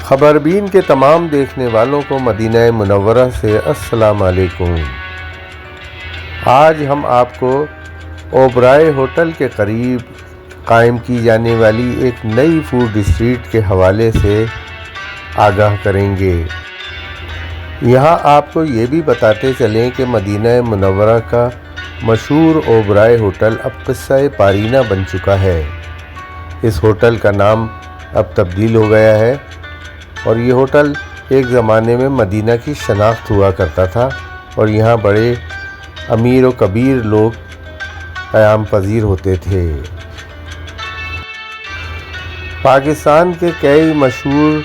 خبربین کے تمام دیکھنے والوں کو مدینہ منورہ سے السلام علیکم۔ آج ہم آپ کو اوبرائے ہوٹل کے قریب قائم کی جانے والی ایک نئی فوڈ اسٹریٹ کے حوالے سے آگاہ کریں گے۔ یہاں آپ کو یہ بھی بتاتے چلیں کہ مدینہ منورہ کا مشہور اوبرائے ہوٹل اب قصہ پارینہ بن چکا ہے۔ اس ہوٹل کا نام اب تبدیل ہو گیا ہے اور یہ ہوٹل ایک زمانے میں مدینہ کی شناخت ہوا کرتا تھا اور یہاں بڑے امیر و کبیر لوگ قیام پذیر ہوتے تھے۔ پاکستان کے کئی مشہور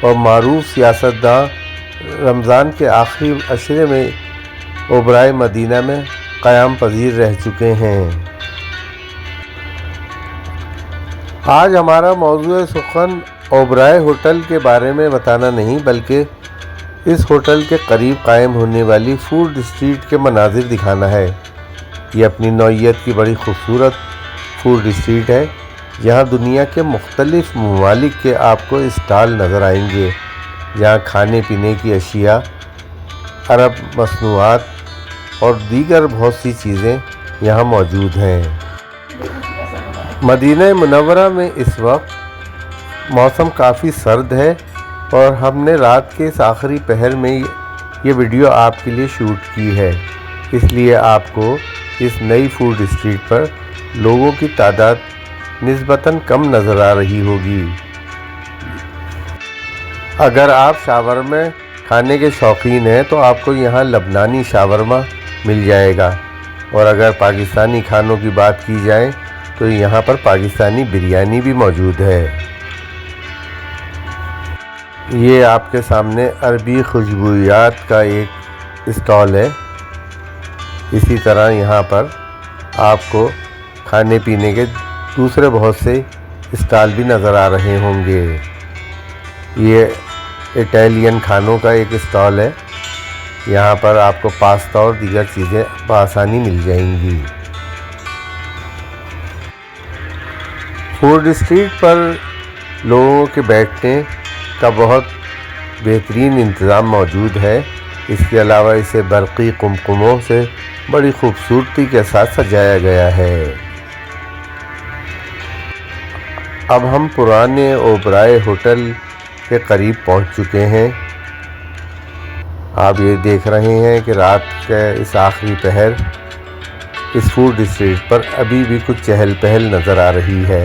اور معروف سیاستداں رمضان کے آخری عشرے میں اوبرائے مدینہ میں قیام پذیر رہ چکے ہیں۔ آج ہمارا موضوع سخن اوبرائے ہوٹل کے بارے میں بتانا نہیں بلکہ اس ہوٹل کے قریب قائم ہونے والی فوڈ اسٹریٹ کے مناظر دکھانا ہے۔ یہ اپنی نوعیت کی بڑی خوبصورت فوڈ اسٹریٹ ہے جہاں دنیا کے مختلف ممالک کے آپ کو اسٹال نظر آئیں گے، جہاں کھانے پینے کی اشیاء، عرب مصنوعات اور دیگر بہت سی چیزیں یہاں موجود ہیں۔ مدینہ منورہ میں اس وقت موسم کافی سرد ہے اور ہم نے رات کے اس آخری پہر میں یہ ویڈیو آپ کے لیے شوٹ کی ہے، اس لیے آپ کو اس نئی فوڈ اسٹریٹ پر لوگوں کی تعداد نسبتاً کم نظر آ رہی ہوگی۔ اگر آپ شاورما کھانے کے شوقین ہیں تو آپ کو یہاں لبنانی شاورما مل جائے گا، اور اگر پاکستانی کھانوں کی بات کی جائے تو یہاں پر پاکستانی بریانی بھی موجود ہے۔ یہ آپ کے سامنے عربی خوشبویات کا ایک اسٹال ہے۔ اسی طرح یہاں پر آپ کو کھانے پینے کے دوسرے بہت سے اسٹال بھی نظر آ رہے ہوں گے۔ یہ اٹیلین کھانوں کا ایک اسٹال ہے، یہاں پر آپ کو پاستا اور دیگر چیزیں بآسانی مل جائیں گی۔ فوڈ اسٹریٹ پر لوگوں کے بیٹھنے کا بہت بہترین انتظام موجود ہے۔ اس کے علاوہ اسے برقی قمقموں سے بڑی خوبصورتی کے ساتھ سجایا گیا ہے۔ اب ہم پرانے اوبرائے ہوٹل کے قریب پہنچ چکے ہیں۔ آپ یہ دیکھ رہے ہیں کہ رات کے اس آخری پہر اس فوڈ اسٹریٹ پر ابھی بھی کچھ چہل پہل نظر آ رہی ہے۔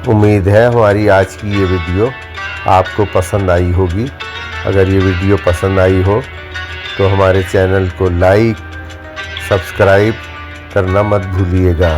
امید ہے ہماری آج کی یہ ویڈیو آپ کو پسند آئی ہوگی۔ اگر یہ ویڈیو پسند آئی ہو تو ہمارے چینل کو لائک، سبسکرائب کرنا مت بھولیے گا۔